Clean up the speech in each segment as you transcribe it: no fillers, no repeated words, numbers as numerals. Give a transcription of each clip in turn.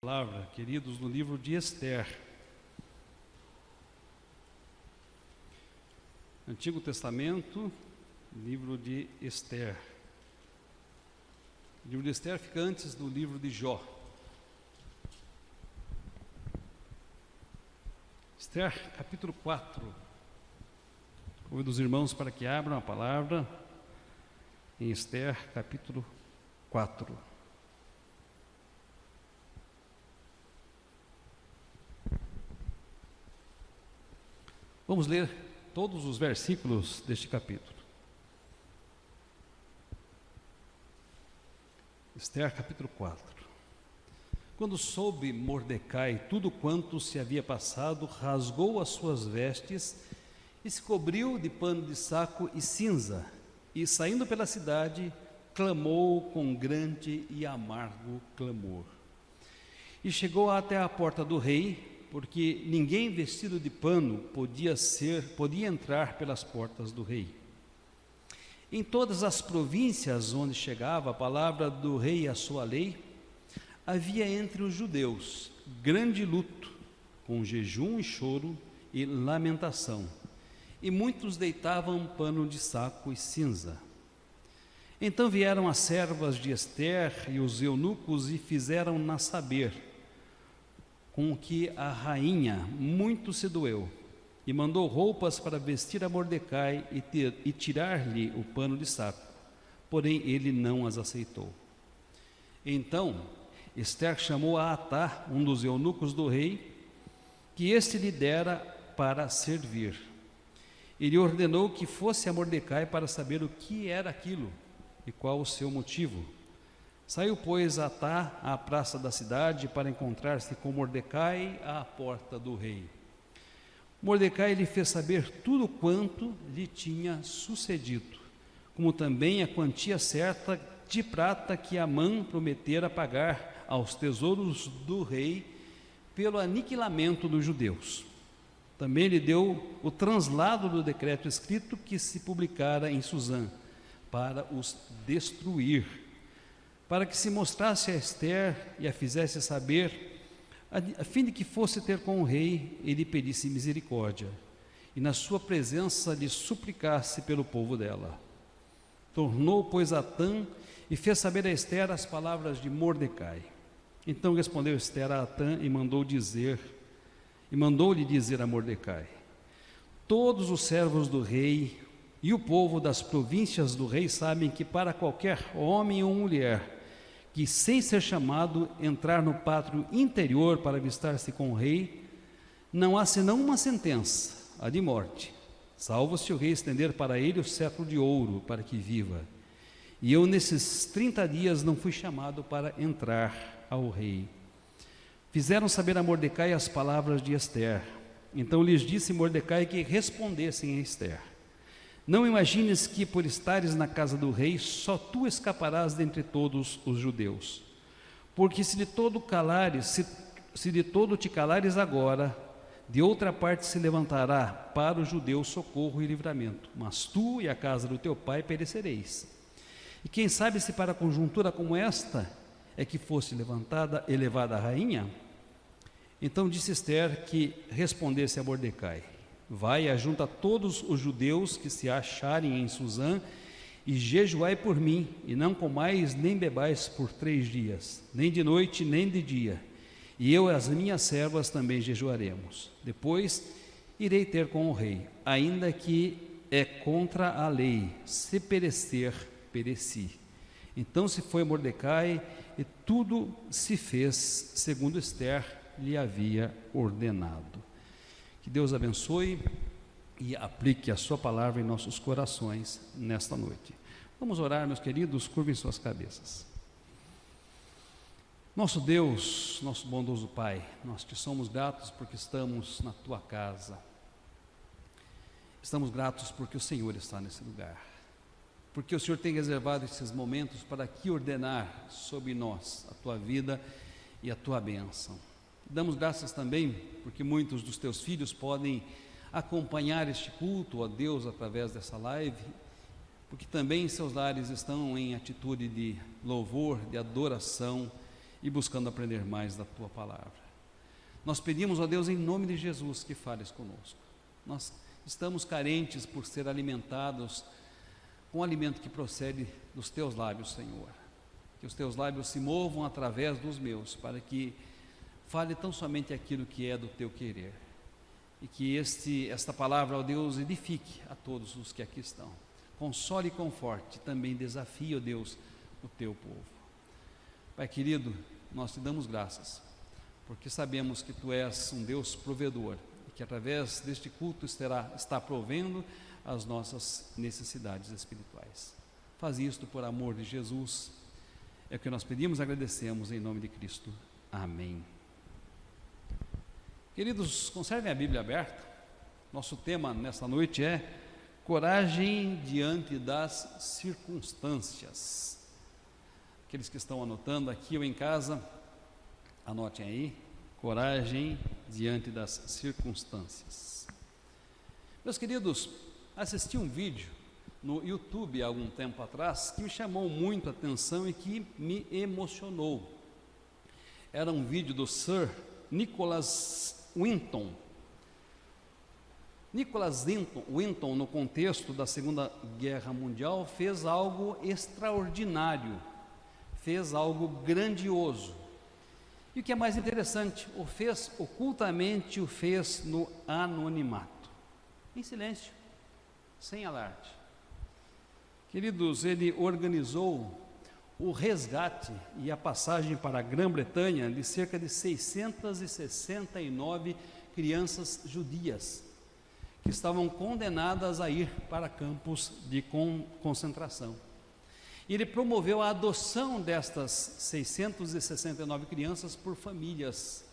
Palavra, queridos, no livro de Esther, Antigo Testamento, livro de Esther. O livro de Esther fica antes do livro de Jó. Esther, capítulo 4. Convido os irmãos para que abram a palavra em Esther, capítulo 4. Vamos ler todos os versículos deste capítulo. Esther, capítulo 4. Quando soube Mordecai tudo quanto se havia passado, rasgou as suas vestes e se cobriu de pano de saco e cinza, e saindo pela cidade, clamou com grande e amargo clamor. E chegou até a porta do rei, porque ninguém vestido de pano podia entrar pelas portas do rei. Em todas as províncias onde chegava a palavra do rei e a sua lei, havia entre os judeus grande luto, com jejum e choro e lamentação, e muitos deitavam pano de saco e cinza. Então vieram as servas de Esther e os eunucos e fizeram-na saber, com que a rainha muito se doeu, e mandou roupas para vestir a Mordecai e tirar-lhe o pano de saco, porém ele não as aceitou. Então Esther chamou a Atá, um dos eunucos do rei, que este lhe dera para servir. Ele ordenou que fosse a Mordecai para saber o que era aquilo e qual o seu motivo. Saiu, pois, Atá à praça da cidade para encontrar-se com Mordecai à porta do rei. Mordecai lhe fez saber tudo quanto lhe tinha sucedido, como também a quantia certa de prata que Amã prometera pagar aos tesouros do rei pelo aniquilamento dos judeus. Também lhe deu o translado do decreto escrito que se publicara em Suzã, para os destruir, para que se mostrasse a Esther e a fizesse saber, a fim de que fosse ter com o rei e lhe pedisse misericórdia, e na sua presença lhe suplicasse pelo povo dela. Tornou, pois, Atã e fez saber a Esther as palavras de Mordecai. Então respondeu Esther a Atã e mandou-lhe dizer a Mordecai: todos os servos do rei e o povo das províncias do rei sabem que para qualquer homem ou mulher que, sem ser chamado, entrar no pátrio interior para avistar-se com o rei, não há senão uma sentença, a de morte, salvo se o rei estender para ele o cetro de ouro para que viva. E eu nesses 30 dias não fui chamado para entrar ao rei. Fizeram saber a Mordecai as palavras de Esther. Então lhes disse Mordecai que respondessem a Esther: não imagines que por estares na casa do rei, só tu escaparás dentre todos os judeus. Porque se de todo te calares agora, de outra parte se levantará para os judeus socorro e livramento, mas tu e a casa do teu pai perecereis. E quem sabe se para conjuntura como esta é que fosse elevada a rainha? Então disse Esther que respondesse a Mordecai: vai, ajunta todos os judeus que se acharem em Suzã e jejuai por mim, e não comais nem bebais por 3 dias, nem de noite nem de dia, e eu e as minhas servas também jejuaremos. Depois irei ter com o rei, ainda que é contra a lei, se perecer, pereci. Então se foi Mordecai e tudo se fez segundo Esther lhe havia ordenado. Que Deus abençoe e aplique a sua palavra em nossos corações nesta noite. Vamos orar, meus queridos, curvem suas cabeças. Nosso Deus, nosso bondoso Pai, nós te somos gratos porque estamos na tua casa. Estamos gratos porque o Senhor está nesse lugar, porque o Senhor tem reservado esses momentos para aqui ordenar sobre nós a tua vida e a tua bênção. Damos graças também porque muitos dos teus filhos podem acompanhar este culto, ó Deus, através dessa live, porque também seus lares estão em atitude de louvor, de adoração e buscando aprender mais da tua palavra. Nós pedimos, ó Deus, em nome de Jesus, que fales conosco. Nós estamos carentes por ser alimentados com o alimento que procede dos teus lábios, Senhor. Que os teus lábios se movam através dos meus, para que fale tão somente aquilo que é do teu querer. E que esta palavra, ó Deus, edifique a todos os que aqui estão. Console e conforte, também desafie, ó Deus, o teu povo. Pai querido, nós te damos graças, porque sabemos que tu és um Deus provedor, e que através deste culto está provendo as nossas necessidades espirituais. Faz isto por amor de Jesus, é o que nós pedimos e agradecemos em nome de Cristo. Amém. Queridos, conservem a Bíblia aberta. Nosso tema nesta noite é coragem diante das circunstâncias. Aqueles que estão anotando aqui ou em casa, anotem aí, coragem diante das circunstâncias. Meus queridos, assisti um vídeo no YouTube há algum tempo atrás que me chamou muito a atenção e que me emocionou. Era um vídeo do Sir Nicholas Winton. Nicholas Winton, no contexto da Segunda Guerra Mundial, fez algo extraordinário, fez algo grandioso. E o que é mais interessante, o fez ocultamente, o fez no anonimato, em silêncio, sem alarde. Queridos, ele organizou o resgate e a passagem para a Grã-Bretanha de cerca de 669 crianças judias que estavam condenadas a ir para campos de concentração. E ele promoveu a adoção destas 669 crianças por famílias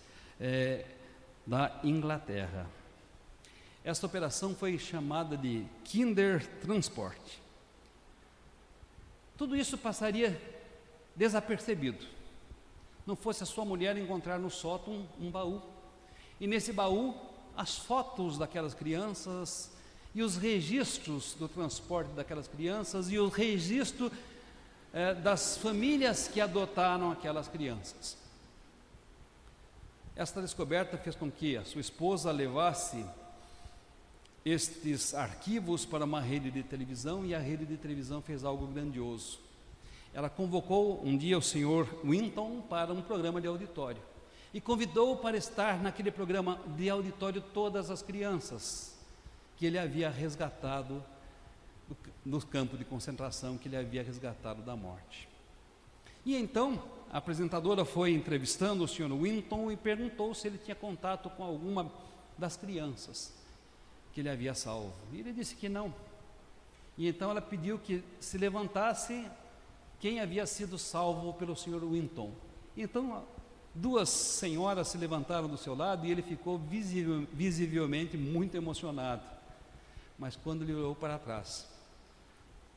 da Inglaterra. Esta operação foi chamada de Kindertransport. Tudo isso passaria desapercebido, não fosse a sua mulher encontrar no sótão um baú, e nesse baú as fotos daquelas crianças e os registros do transporte daquelas crianças e o registro das famílias que adotaram aquelas crianças. Esta descoberta fez com que a sua esposa levasse estes arquivos para uma rede de televisão, e a rede de televisão fez algo grandioso. Ela convocou um dia o senhor Winton para um programa de auditório e convidou para estar naquele programa de auditório todas as crianças que ele havia resgatado no campo de concentração, que ele havia resgatado da morte. E então a apresentadora foi entrevistando o senhor Winton e perguntou se ele tinha contato com alguma das crianças que ele havia salvo. E ele disse que não. E então ela pediu que se levantasse quem havia sido salvo pelo senhor Winton. Então duas senhoras se levantaram do seu lado e ele ficou visivelmente muito emocionado. Mas quando ele olhou para trás,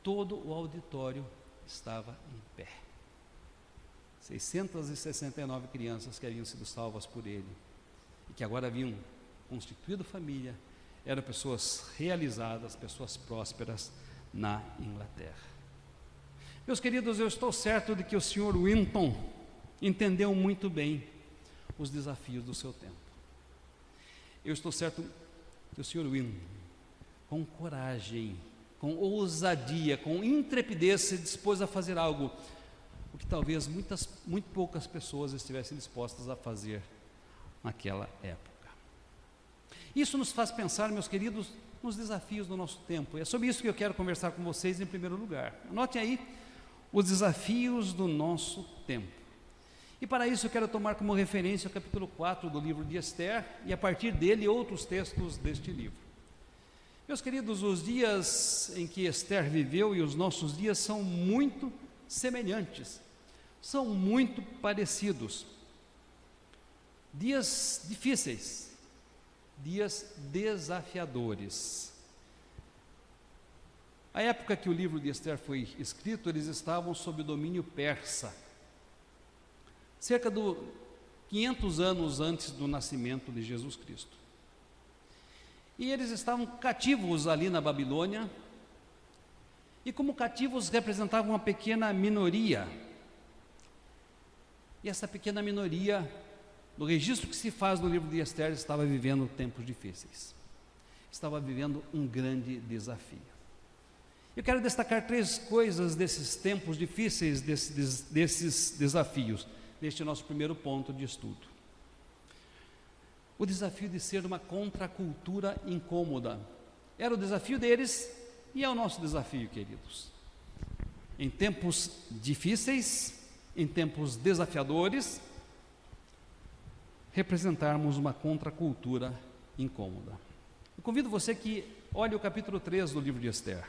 todo o auditório estava em pé. 669 crianças que haviam sido salvas por ele e que agora haviam constituído família, eram pessoas realizadas, pessoas prósperas na Inglaterra. Meus queridos, eu estou certo de que o senhor Winton entendeu muito bem os desafios do seu tempo. Eu estou certo que o senhor Winton, com coragem, com ousadia, com intrepidez, se dispôs a fazer algo o que talvez muito poucas pessoas estivessem dispostas a fazer naquela época. Isso nos faz pensar, meus queridos, nos desafios do nosso tempo. E é sobre isso que eu quero conversar com vocês em primeiro lugar. Anotem aí os desafios do nosso tempo. E para isso eu quero tomar como referência o capítulo 4 do livro de Esther e a partir dele outros textos deste livro. Meus queridos, os dias em que Esther viveu e os nossos dias são muito semelhantes, são muito parecidos. Dias difíceis, dias desafiadores. A época que o livro de Esther foi escrito, eles estavam sob o domínio persa, cerca de 500 anos antes do nascimento de Jesus Cristo. E eles estavam cativos ali na Babilônia, e como cativos representavam uma pequena minoria. E essa pequena minoria, no registro que se faz no livro de Esther, estava vivendo tempos difíceis. Estava vivendo um grande desafio. Eu quero destacar 3 coisas desses tempos difíceis, desses desafios, neste nosso primeiro ponto de estudo. O desafio de ser uma contracultura incômoda. Era o desafio deles e é o nosso desafio, queridos. Em tempos difíceis, em tempos desafiadores, representarmos uma contracultura incômoda. Eu convido você que olhe o capítulo 3 do livro de Esther.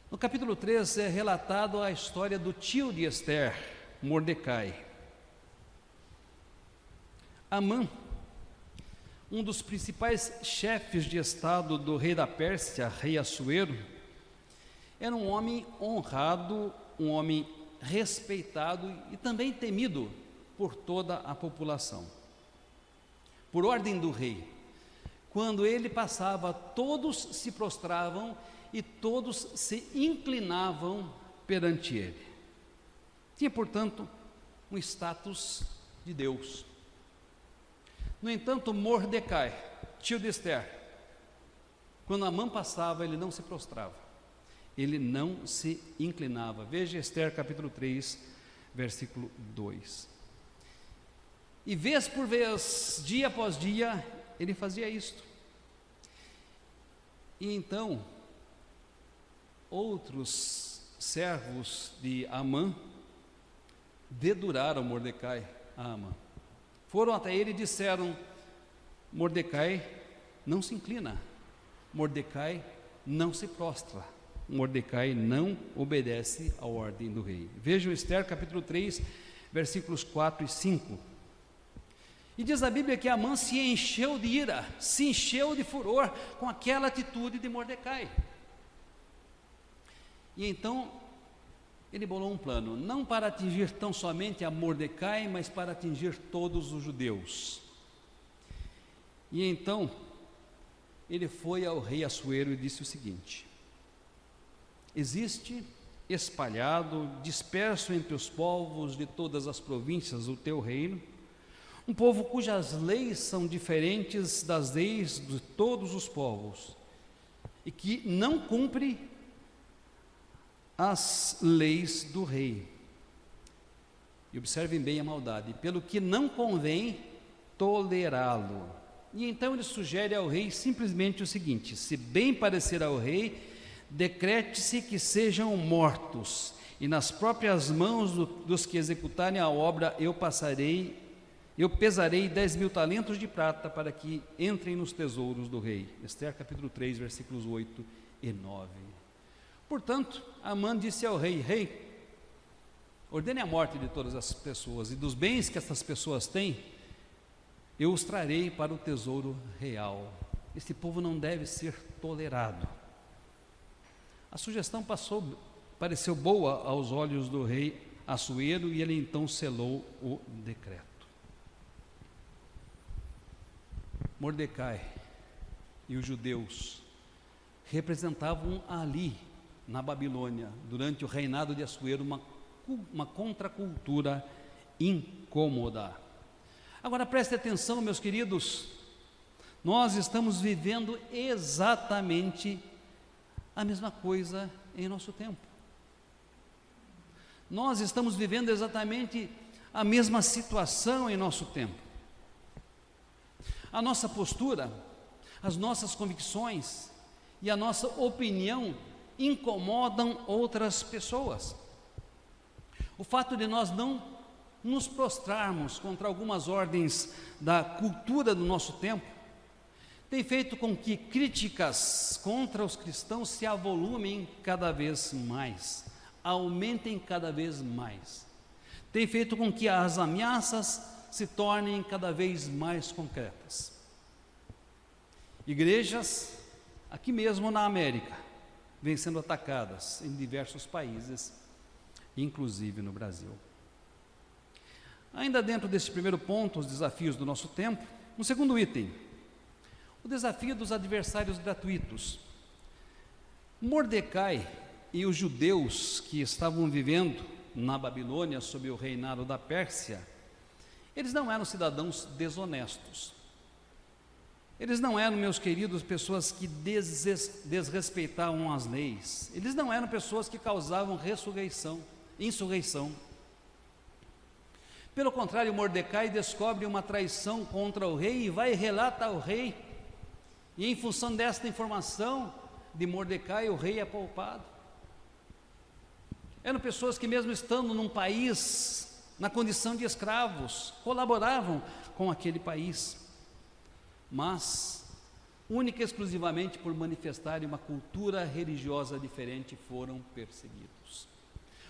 No capítulo 3 é relatado a história do tio de Esther, Mordecai. Amã, um dos principais chefes de estado do rei da Pérsia, rei Assuero, era um homem honrado, um homem respeitado e também temido por toda a população. Por ordem do rei, quando ele passava, todos se prostravam e todos se inclinavam perante ele. Tinha, portanto, um status de Deus. No entanto, Mordecai, tio de Esther, quando Amã passava, ele não se prostrava, ele não se inclinava. Veja Esther capítulo 3, versículo 2. E vez por vez, dia após dia, ele fazia isto. E então, outros servos de Amã deduraram Mordecai a Amã. Foram até ele e disseram: Mordecai não se inclina, Mordecai não se prostra, Mordecai não obedece à ordem do rei. Vejam Esther capítulo 3, versículos 4 e 5. E diz a Bíblia que Amã se encheu de ira, se encheu de furor com aquela atitude de Mordecai. E então ele bolou um plano, não para atingir tão somente a Mordecai, mas para atingir todos os judeus. E então ele foi ao rei Assuero e disse o seguinte: existe espalhado, disperso entre os povos de todas as províncias o teu reino, um povo cujas leis são diferentes das leis de todos os povos, e que não cumpre as leis do rei. E observem bem a maldade, pelo que não convém tolerá-lo. E então ele sugere ao rei simplesmente o seguinte: se bem parecer ao rei, decrete-se que sejam mortos, e nas próprias mãos dos que executarem a obra eu pesarei 10.000 talentos de prata para que entrem nos tesouros do rei. Esther capítulo 3, versículos 8 e 9. Portanto, Amã disse ao rei: rei, ordene a morte de todas as pessoas, e dos bens que essas pessoas têm, eu os trarei para o tesouro real. Este povo não deve ser tolerado. A sugestão pareceu boa aos olhos do rei Assuero, e ele então selou o decreto. Mordecai e os judeus representavam ali, na Babilônia, durante o reinado de Assuero, uma contracultura incômoda. Agora preste atenção, meus queridos, nós estamos vivendo exatamente a mesma coisa em nosso tempo. Nós estamos vivendo exatamente a mesma situação em nosso tempo. A nossa postura, as nossas convicções e a nossa opinião incomodam outras pessoas. O fato de nós não nos prostrarmos contra algumas ordens da cultura do nosso tempo tem feito com que críticas contra os cristãos se avolumem cada vez mais, aumentem cada vez mais. Tem feito com que as ameaças se tornem cada vez mais concretas. Igrejas, aqui mesmo na América, vêm sendo atacadas em diversos países, inclusive no Brasil. Ainda dentro desse primeiro ponto, os desafios do nosso tempo, um segundo item, o desafio dos adversários gratuitos. Mordecai e os judeus que estavam vivendo na Babilônia, sob o reinado da Pérsia, eles não eram cidadãos desonestos. Eles não eram, meus queridos, pessoas que desrespeitavam as leis. Eles não eram pessoas que causavam insurreição. Pelo contrário, Mordecai descobre uma traição contra o rei e vai e relata ao rei. E em função desta informação de Mordecai, o rei é poupado. Eram pessoas que, mesmo estando num país, na condição de escravos, colaboravam com aquele país. Mas, única e exclusivamente por manifestarem uma cultura religiosa diferente, foram perseguidos.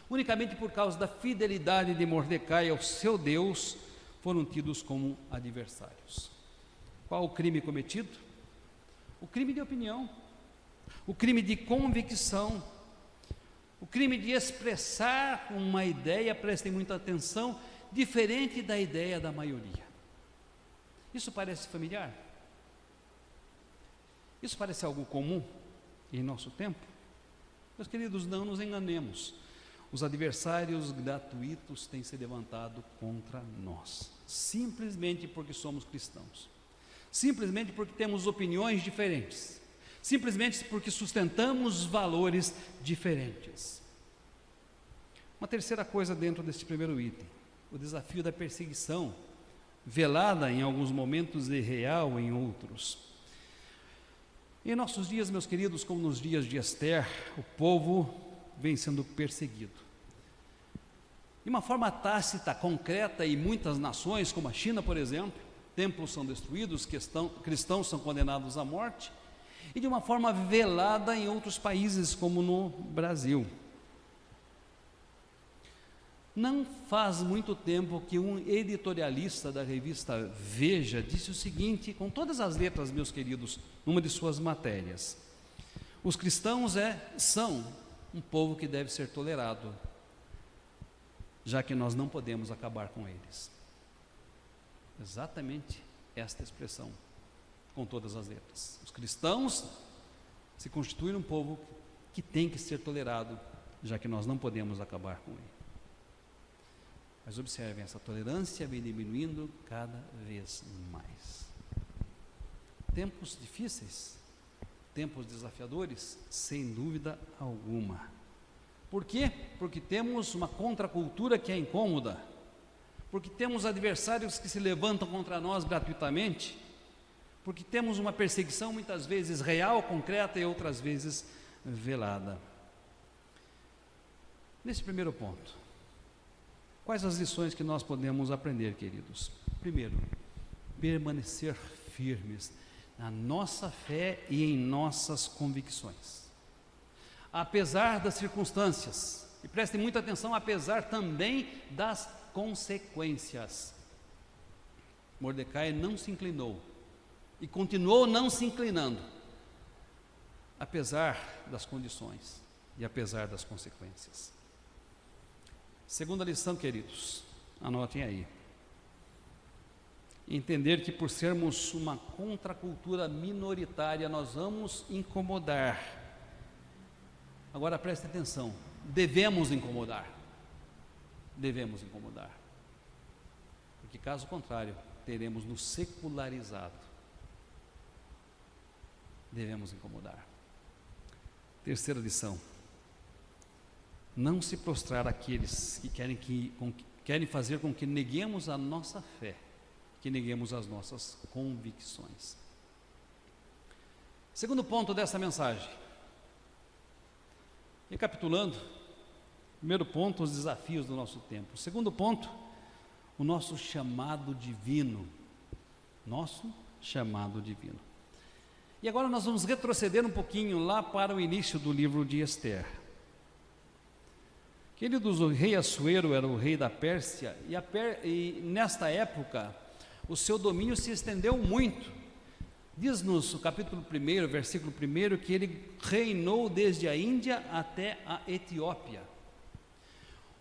Unicamente por causa da fidelidade de Mordecai ao seu Deus, foram tidos como adversários. Qual o crime cometido? O crime de opinião, o crime de convicção, o crime de expressar uma ideia, prestem muita atenção, diferente da ideia da maioria. Isso parece familiar? Isso parece algo comum em nosso tempo? Meus queridos, não nos enganemos. Os adversários gratuitos têm se levantado contra nós, simplesmente porque somos cristãos, simplesmente porque temos opiniões diferentes, simplesmente porque sustentamos valores diferentes. Uma terceira coisa dentro deste primeiro item, o desafio da perseguição, velada em alguns momentos e real em outros. Em nossos dias, meus queridos, como nos dias de Esther, o povo vem sendo perseguido. De uma forma tácita, concreta, em muitas nações, como a China, por exemplo, templos são destruídos, cristãos são condenados à morte, e de uma forma velada em outros países, como no Brasil. Não faz muito tempo que um editorialista da revista Veja disse o seguinte, com todas as letras, meus queridos, numa de suas matérias: os cristãos são um povo que deve ser tolerado, já que nós não podemos acabar com eles. Exatamente esta expressão, com todas as letras. Os cristãos se constituem um povo que tem que ser tolerado, já que nós não podemos acabar com ele. Mas observem, essa tolerância vem diminuindo cada vez mais. Tempos difíceis, tempos desafiadores, sem dúvida alguma. Por quê? Porque temos uma contracultura que é incômoda, porque temos adversários que se levantam contra nós gratuitamente, porque temos uma perseguição muitas vezes real, concreta e outras vezes velada. Nesse primeiro ponto, quais as lições que nós podemos aprender, queridos? Primeiro, permanecer firmes na nossa fé e em nossas convicções. Apesar das circunstâncias, e prestem muita atenção, apesar também das consequências. Mordecai não se inclinou e continuou não se inclinando, apesar das condições e apesar das consequências. Segunda lição, queridos, anotem aí. Entender que por sermos uma contracultura minoritária, nós vamos incomodar. Agora preste atenção, devemos incomodar. Devemos incomodar. Porque caso contrário, teremos nos secularizado. Devemos incomodar. Terceira lição. Não se prostrar àqueles que querem fazer com que neguemos a nossa fé, que neguemos as nossas convicções. Segundo ponto dessa mensagem. Recapitulando, primeiro ponto, os desafios do nosso tempo. Segundo ponto, o nosso chamado divino. Nosso chamado divino. E agora nós vamos retroceder um pouquinho lá para o início do livro de Esther. Queridos, o rei Assuero era o rei da Pérsia e nesta época o seu domínio se estendeu muito. Diz-nos o capítulo 1, versículo 1, que ele reinou desde a Índia até a Etiópia.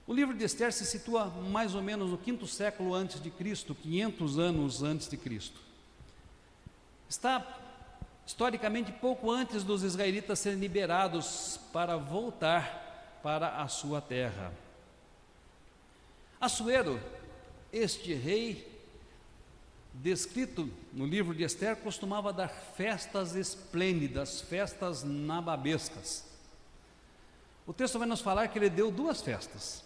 O livro de Esther se situa mais ou menos no 5º século antes de Cristo, 500 anos antes de Cristo. Está historicamente pouco antes dos israelitas serem liberados para voltar para a sua terra. Assuero, este rei, descrito no livro de Esther, costumava dar festas esplêndidas, festas nababescas. O texto vai nos falar que ele deu 2 festas.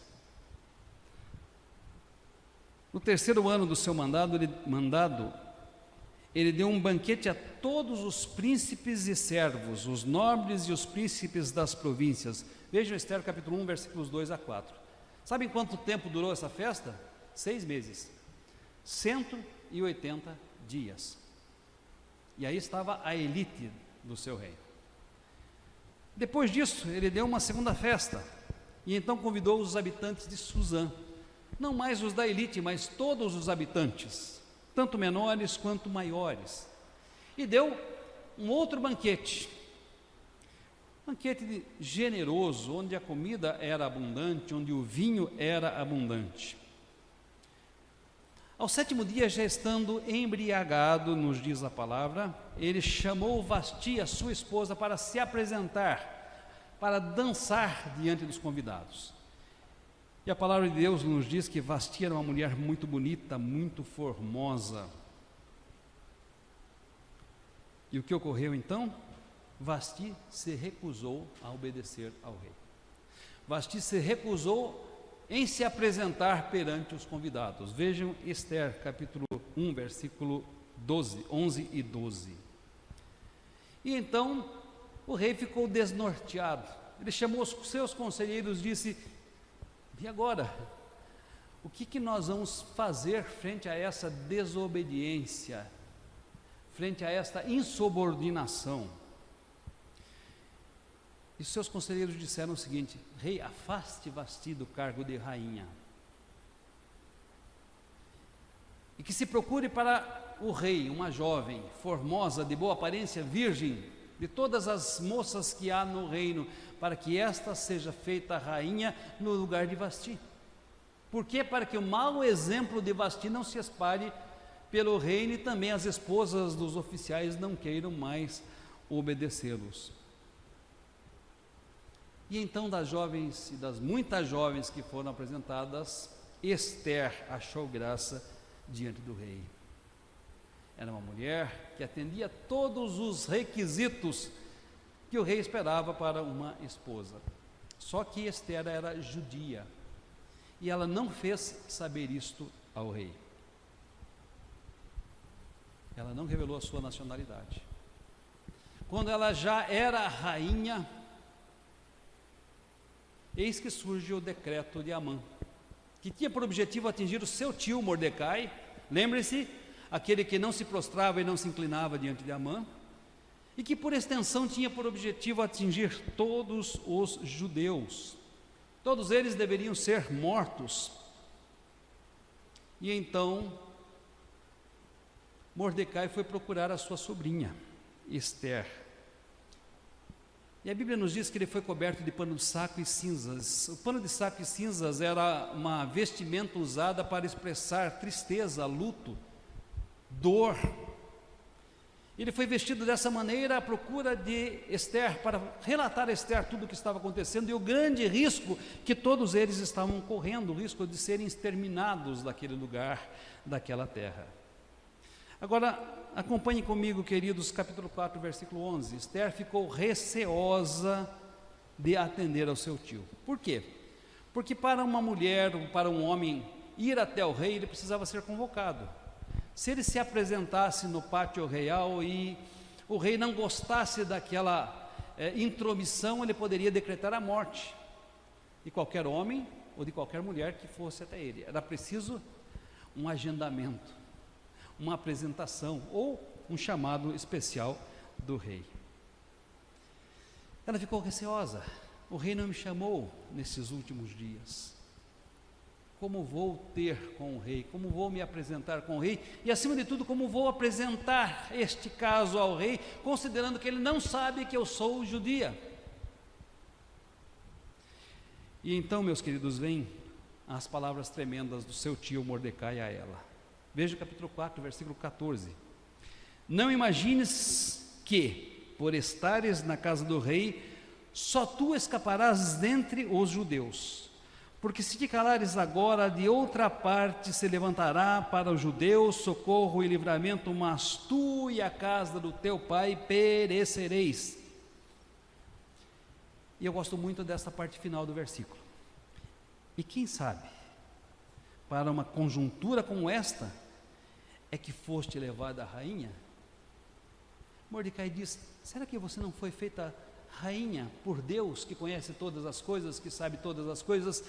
No 3º ano do seu mandado, ele deu um banquete a todos os príncipes e servos, os nobres e os príncipes das províncias. Vejam Esther capítulo 1, versículos 2 a 4. Sabem quanto tempo durou essa festa? 6 meses, 180 dias. E aí estava a elite do seu reino. Depois disso, ele deu uma segunda festa, e então convidou os habitantes de Suzã, não mais os da elite, mas todos os habitantes, tanto menores quanto maiores, e deu um outro banquete generoso, onde a comida era abundante, onde o vinho era abundante. Ao 7º dia, já estando embriagado, nos diz a palavra, ele chamou Vasti, a sua esposa, para se apresentar, para dançar diante dos convidados. E a palavra de Deus nos diz que Vasti era uma mulher muito bonita, muito formosa. E o que ocorreu então? Vasti se recusou a obedecer ao rei. Vasti se recusou em se apresentar perante os convidados. Vejam Esther, capítulo 1, versículo 11 e 12. E então o rei ficou desnorteado. Ele chamou os seus conselheiros e disse: e agora? O que nós vamos fazer frente a essa desobediência, frente a esta insubordinação? E seus conselheiros disseram o seguinte: rei, afaste Vasti do cargo de rainha, e que se procure para o rei uma jovem, formosa, de boa aparência, virgem, de todas as moças que há no reino, para que esta seja feita rainha no lugar de Vasti. Por quê? Para que o mau exemplo de Vasti não se espalhe pelo reino, e também as esposas dos oficiais não queiram mais obedecê-los. E então, das jovens e das muitas jovens que foram apresentadas, Esther achou graça diante do rei. Era uma mulher que atendia todos os requisitos que o rei esperava para uma esposa. Só que Esther era judia, e ela não fez saber isto ao rei. Ela não revelou a sua nacionalidade. Quando ela já era rainha, eis que surge o decreto de Amã, que tinha por objetivo atingir o seu tio Mordecai. Lembre-se, aquele que não se prostrava e não se inclinava diante de Amã, e que por extensão tinha por objetivo atingir todos os judeus. Todos eles deveriam ser mortos. E então Mordecai foi procurar a sua sobrinha, Esther. E a Bíblia nos diz que ele foi coberto de pano de saco e cinzas. O pano de saco e cinzas era uma vestimenta usada para expressar tristeza, luto, dor. Ele foi vestido dessa maneira à procura de Esther, para relatar a Esther tudo o que estava acontecendo e o grande risco que todos eles estavam correndo, o risco de serem exterminados daquele lugar, daquela terra. Agora, acompanhe comigo, queridos, capítulo 4, versículo 11. Esther ficou receosa de atender ao seu tio. Por quê? Porque para uma mulher, para um homem ir até o rei, ele precisava ser convocado. Se ele se apresentasse no pátio real e o rei não gostasse daquela intromissão, ele poderia decretar a morte de qualquer homem ou de qualquer mulher que fosse até ele. Era preciso um agendamento, uma apresentação ou um chamado especial do rei. Ela ficou receosa. O rei não me chamou nesses últimos dias. Como vou ter com o rei? Como vou me apresentar com o rei? E acima de tudo, como vou apresentar este caso ao rei, considerando que ele não sabe que eu sou judia? E então, meus queridos, vêm as palavras tremendas do seu tio Mordecai a ela. Veja o capítulo 4, versículo 14. Não imagines que, por estares na casa do rei, só tu escaparás dentre os judeus, Porque se te calares agora, de outra parte se levantará para os judeus socorro e livramento, mas tu e a casa do teu pai perecereis. E eu gosto muito dessa parte final do versículo. E quem sabe, para uma conjuntura como esta, é que foste levada a rainha? Mordecai diz: será que você não foi feita rainha por Deus, que conhece todas as coisas, que sabe todas as coisas,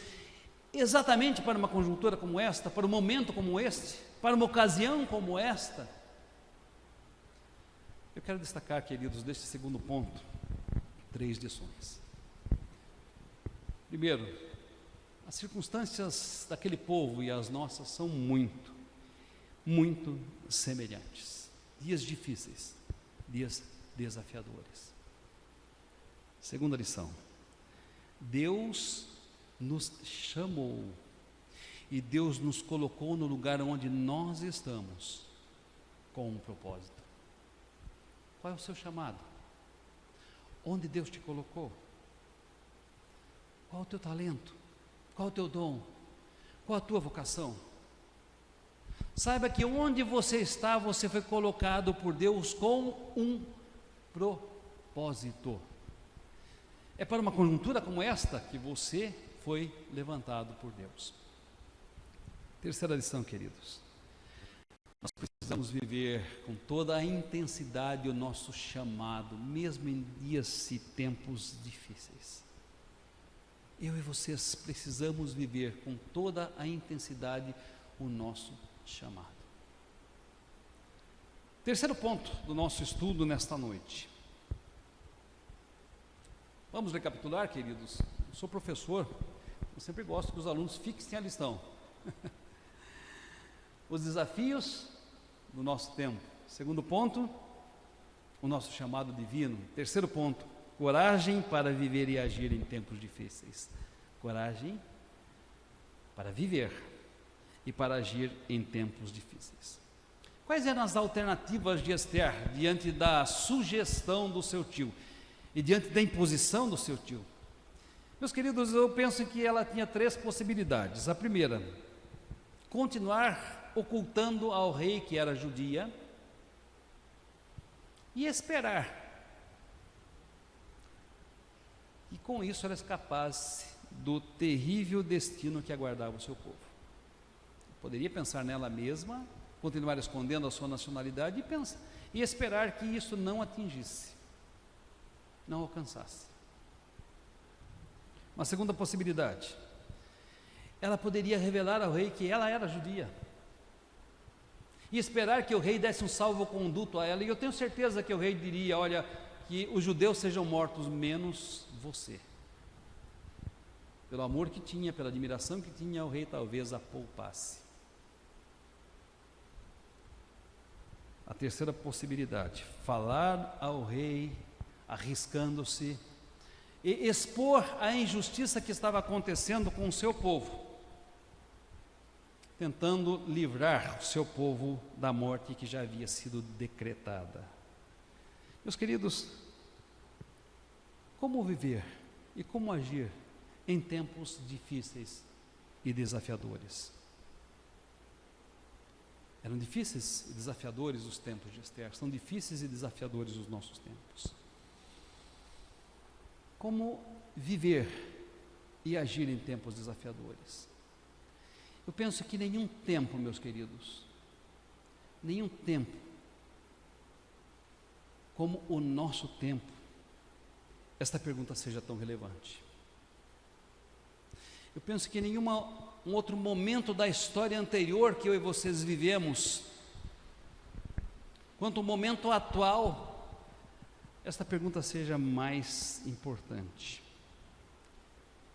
exatamente para uma conjuntura como esta, para um momento como este, para uma ocasião como esta? Eu quero destacar, queridos, deste segundo ponto, 3 lições. Primeiro, as circunstâncias daquele povo e as nossas são muito semelhantes. Dias difíceis, dias desafiadores. Segunda lição: Deus nos chamou e Deus nos colocou no lugar onde nós estamos com um propósito. Qual é o seu chamado? Onde Deus te colocou? Qual é o teu talento? Qual é o teu dom? Qual a tua vocação? Saiba que onde você está, você foi colocado por Deus com um propósito. É para uma conjuntura como esta que você foi levantado por Deus. Terceira lição, queridos: nós precisamos viver com toda a intensidade o nosso chamado, mesmo em dias e tempos difíceis. Eu e vocês precisamos viver com toda a intensidade o nosso chamado. Terceiro ponto do nosso estudo nesta noite. Vamos recapitular, queridos. Eu sou professor, eu sempre gosto que os alunos fixem a lição. Os desafios do nosso tempo. Segundo ponto, o nosso chamado divino. Terceiro ponto, coragem para viver e agir em tempos difíceis. Coragem para viver e para agir em tempos difíceis. Quais eram as alternativas de Esther diante da sugestão do seu tio e diante da imposição do seu tio? Meus queridos, eu penso que ela tinha 3 possibilidades. A primeira, continuar ocultando ao rei que era judia e esperar. E com isso ela escapasse do terrível destino que aguardava o seu povo. Poderia pensar nela mesma, continuar escondendo a sua nacionalidade e esperar que isso não atingisse, não alcançasse. Uma segunda possibilidade, ela poderia revelar ao rei que ela era judia e esperar que o rei desse um salvo-conduto a ela, e eu tenho certeza que o rei diria: olha, que os judeus sejam mortos, menos você. Pelo amor que tinha, pela admiração que tinha, o rei talvez a poupasse. A terceira possibilidade, falar ao rei, arriscando-se, e expor a injustiça que estava acontecendo com o seu povo, tentando livrar o seu povo da morte que já havia sido decretada. Meus queridos, como viver e como agir em tempos difíceis e desafiadores? Eram difíceis e desafiadores os tempos de Esther, são difíceis e desafiadores os nossos tempos. Como viver e agir em tempos desafiadores? Eu penso que nenhum tempo, meus queridos, nenhum tempo como o nosso tempo, esta pergunta seja tão relevante. Eu penso que nenhum outro momento da história anterior que eu e vocês vivemos, quanto o momento atual, esta pergunta seja mais importante.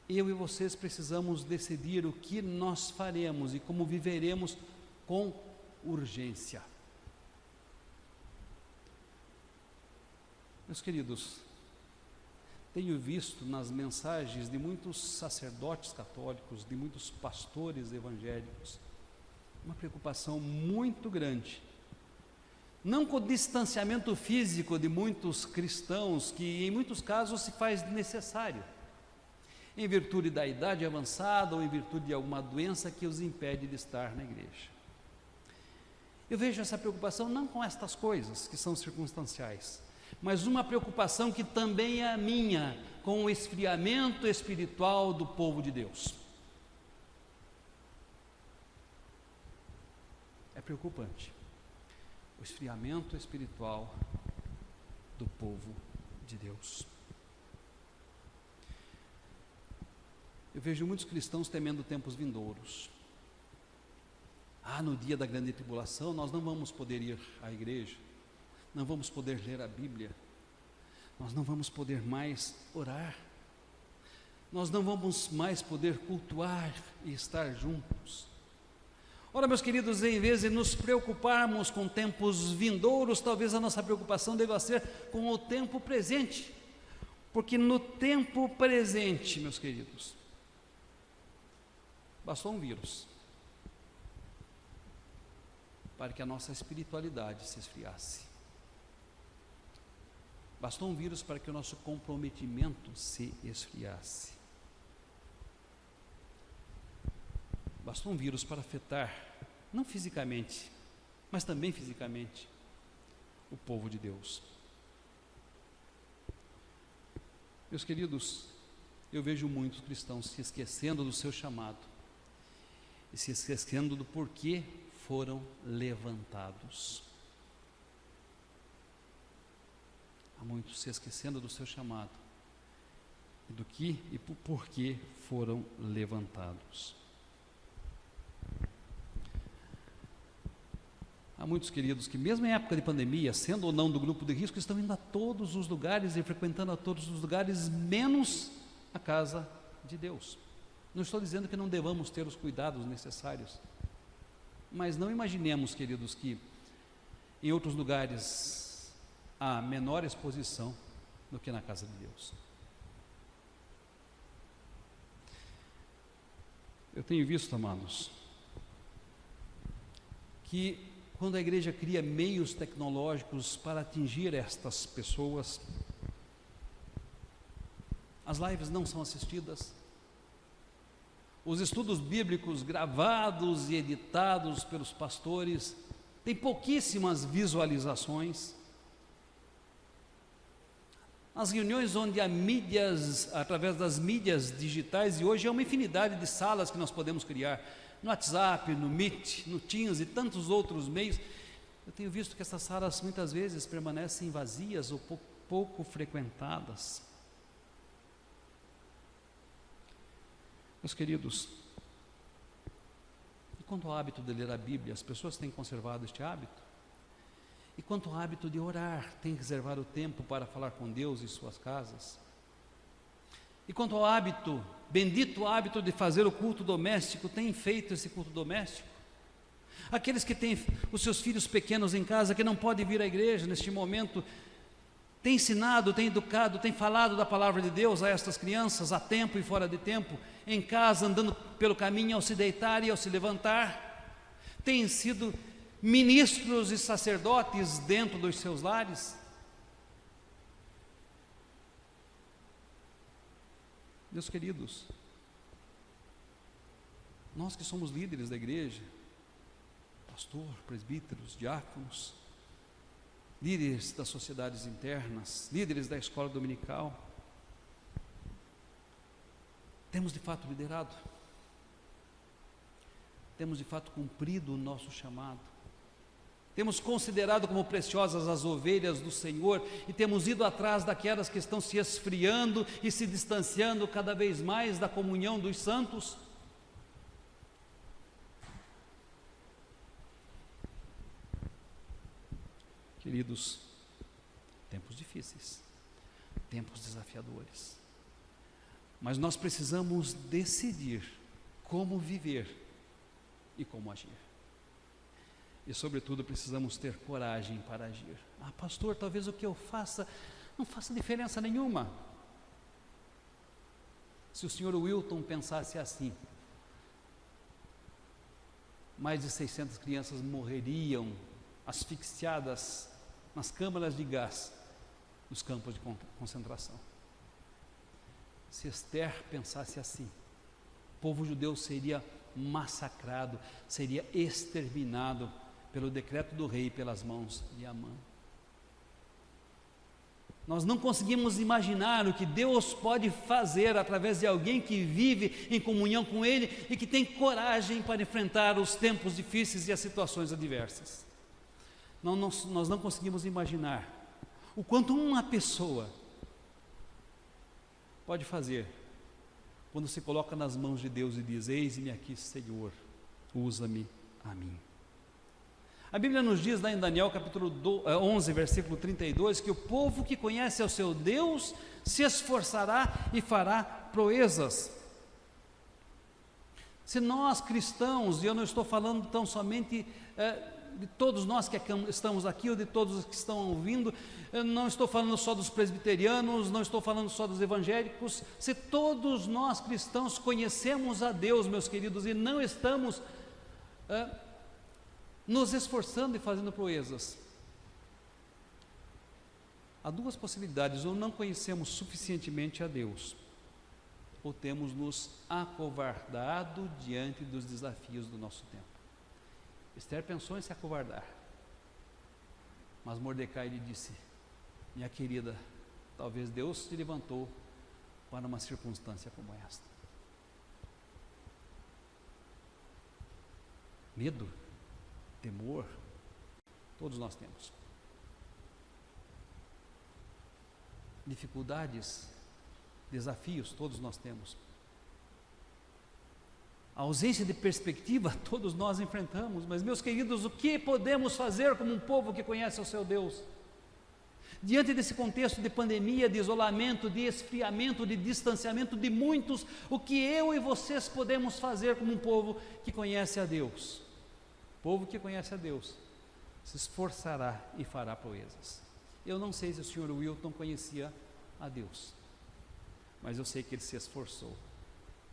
Eu e vocês precisamos decidir o que nós faremos e como viveremos com urgência. Meus queridos, tenho visto nas mensagens de muitos sacerdotes católicos, de muitos pastores evangélicos, uma preocupação muito grande, não com o distanciamento físico de muitos cristãos, que em muitos casos se faz necessário, em virtude da idade avançada ou em virtude de alguma doença que os impede de estar na igreja. Eu vejo essa preocupação não com estas coisas que são circunstanciais, mas uma preocupação que também é a minha, com o esfriamento espiritual do povo de Deus. É preocupante o esfriamento espiritual do povo de Deus. Eu vejo muitos cristãos temendo tempos vindouros. No dia da grande tribulação nós não vamos poder ir à igreja, não vamos poder ler a Bíblia, nós não vamos poder mais orar, nós não vamos mais poder cultuar e estar juntos. Ora, meus queridos, em vez de nos preocuparmos com tempos vindouros, talvez a nossa preocupação deva ser com o tempo presente, porque no tempo presente, meus queridos, bastou um vírus para que a nossa espiritualidade se esfriasse. Bastou um vírus para que o nosso comprometimento se esfriasse. Bastou um vírus para afetar, não fisicamente, mas também fisicamente, o povo de Deus. Meus queridos, eu vejo muitos cristãos se esquecendo do seu chamado e se esquecendo do porquê foram levantados. Há muitos se esquecendo do seu chamado e do que e por porquê foram levantados. Há muitos queridos que mesmo em época de pandemia, sendo ou não do grupo de risco, estão indo a todos os lugares e frequentando a todos os lugares, menos a casa de Deus. Não estou dizendo que não devamos ter os cuidados necessários, mas não imaginemos, queridos, que em outros lugares há menor exposição do que na casa de Deus. Eu tenho visto, amados, que quando a igreja cria meios tecnológicos para atingir estas pessoas, as lives não são assistidas, os estudos bíblicos gravados e editados pelos pastores têm pouquíssimas visualizações. As reuniões onde há mídias, através das mídias digitais, e hoje é uma infinidade de salas que nós podemos criar, no WhatsApp, no Meet, no Teams e tantos outros meios, eu tenho visto que essas salas muitas vezes permanecem vazias ou pouco frequentadas. Meus queridos, e quanto ao hábito de ler a Bíblia, as pessoas têm conservado este hábito? E quanto ao hábito de orar, têm reservado o tempo para falar com Deus em suas casas? E quanto ao hábito, bendito hábito de fazer o culto doméstico, têm feito esse culto doméstico? Aqueles que têm os seus filhos pequenos em casa, que não podem vir à igreja neste momento, têm ensinado, têm educado, têm falado da palavra de Deus a estas crianças, a tempo e fora de tempo, em casa, andando pelo caminho ao se deitar e ao se levantar, têm sido ministros e sacerdotes dentro dos seus lares. Meus queridos, nós que somos líderes da igreja, pastor, presbíteros, diáconos, líderes das sociedades internas, líderes da escola dominical, temos de fato liderado, temos de fato cumprido o nosso chamado, temos considerado como preciosas as ovelhas do Senhor e temos ido atrás daquelas que estão se esfriando e se distanciando cada vez mais da comunhão dos santos. Queridos, tempos difíceis, tempos desafiadores, mas nós precisamos decidir como viver e como agir. E sobretudo precisamos ter coragem para agir. Pastor, talvez o que eu faça não faça diferença nenhuma. Se o senhor Wilton pensasse assim, mais de 600 crianças morreriam asfixiadas nas câmaras de gás dos campos de concentração. se Esther pensasse assim, o povo judeu seria massacrado, seria exterminado pelo decreto do rei pelas mãos de Amã. Nós não conseguimos imaginar o que Deus pode fazer através de alguém que vive em comunhão com Ele e que tem coragem para enfrentar os tempos difíceis e as situações adversas. Nós não conseguimos imaginar o quanto uma pessoa pode fazer quando se coloca nas mãos de Deus e diz: eis-me aqui, Senhor, usa-me a mim. A Bíblia nos diz lá em Daniel capítulo 11, versículo 32, que o povo que conhece ao seu Deus se esforçará e fará proezas. Se nós cristãos, e eu não estou falando tão somente de todos nós que estamos aqui ou de todos os que estão ouvindo, eu não estou falando só dos presbiterianos, não estou falando só dos evangélicos, se todos nós cristãos conhecemos a Deus, meus queridos, e não estamos nos esforçando e fazendo proezas, há duas possibilidades: ou não conhecemos suficientemente a Deus, ou temos nos acovardado diante dos desafios do nosso tempo. Esther pensou em se acovardar, mas Mordecai lhe disse: minha querida, talvez Deus te levantou para uma circunstância como esta. Medo, temor, todos nós temos. Dificuldades, desafios, todos nós temos. A ausência de perspectiva, todos nós enfrentamos. Mas, meus queridos, o que podemos fazer como um povo que conhece o seu Deus? Diante desse contexto de pandemia, de isolamento, de esfriamento, de distanciamento de muitos, o que eu e vocês podemos fazer como um povo que conhece a Deus? O povo que conhece a Deus se esforçará e fará proezas. Eu não sei se o senhor Wilton conhecia a Deus, mas eu sei que ele se esforçou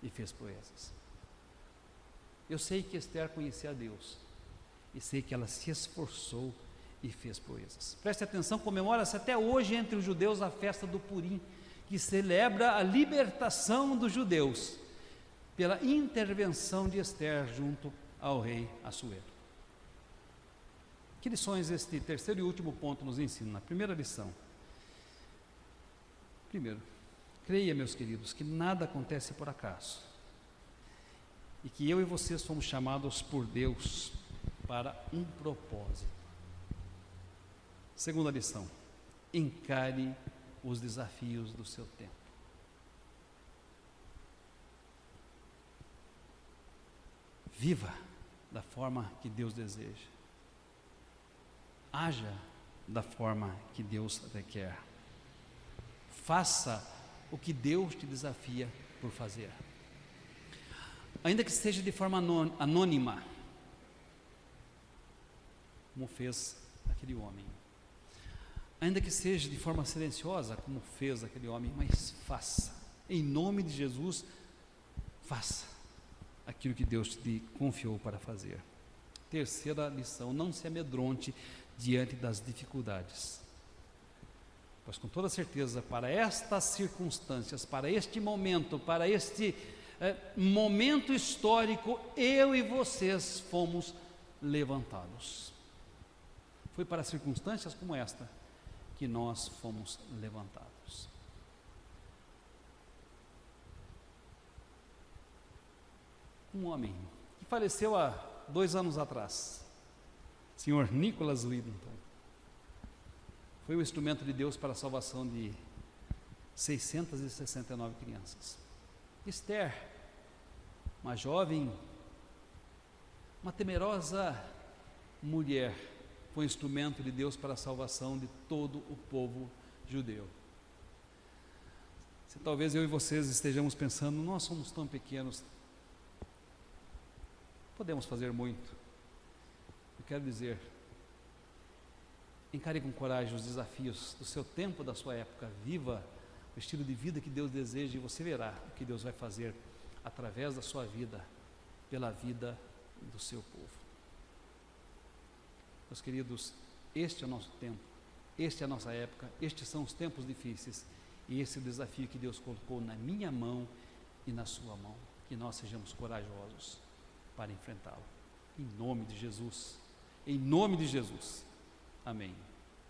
e fez proezas. Eu sei que Esther conhecia a Deus e sei que ela se esforçou e fez proezas. Preste atenção, comemora-se até hoje entre os judeus a festa do Purim, que celebra a libertação dos judeus pela intervenção de Esther junto ao rei Assuero. Que lições este terceiro e último ponto nos ensina? Na primeira lição, primeiro, creia, meus queridos, que nada acontece por acaso, e que eu e vocês fomos chamados por Deus para um propósito. Segunda lição, encare os desafios do seu tempo. Viva da forma que Deus deseja. Haja da forma que Deus requer. Faça o que Deus te desafia por fazer. Ainda que seja de forma anônima, como fez aquele homem. Ainda que seja de forma silenciosa, como fez aquele homem, mas faça. Em nome de Jesus, faça aquilo que Deus te confiou para fazer. Terceira lição, não se amedronte diante das dificuldades. Pois com toda certeza, para estas circunstâncias, para este momento, para este momento histórico, eu e vocês fomos levantados. Foi para circunstâncias como esta que nós fomos levantados. Um homem que faleceu há 2 anos atrás, Sr. Nicholas Whittington, foi o instrumento de Deus para a salvação de 669 crianças. Esther, uma jovem, uma temerosa mulher, foi instrumento de Deus para a salvação de todo o povo judeu. Se talvez eu e vocês estejamos pensando, nós somos tão pequenos, podemos fazer muito. Eu quero dizer, encare com coragem os desafios do seu tempo, da sua época, viva o estilo de vida que Deus deseja e você verá o que Deus vai fazer através da sua vida, pela vida do seu povo. Meus queridos, este é o nosso tempo, este é a nossa época, estes são os tempos difíceis E esse é o desafio que Deus colocou na minha mão e na sua mão. Que nós sejamos corajosos para enfrentá-lo. Em nome de Jesus. Em nome de Jesus. Amém.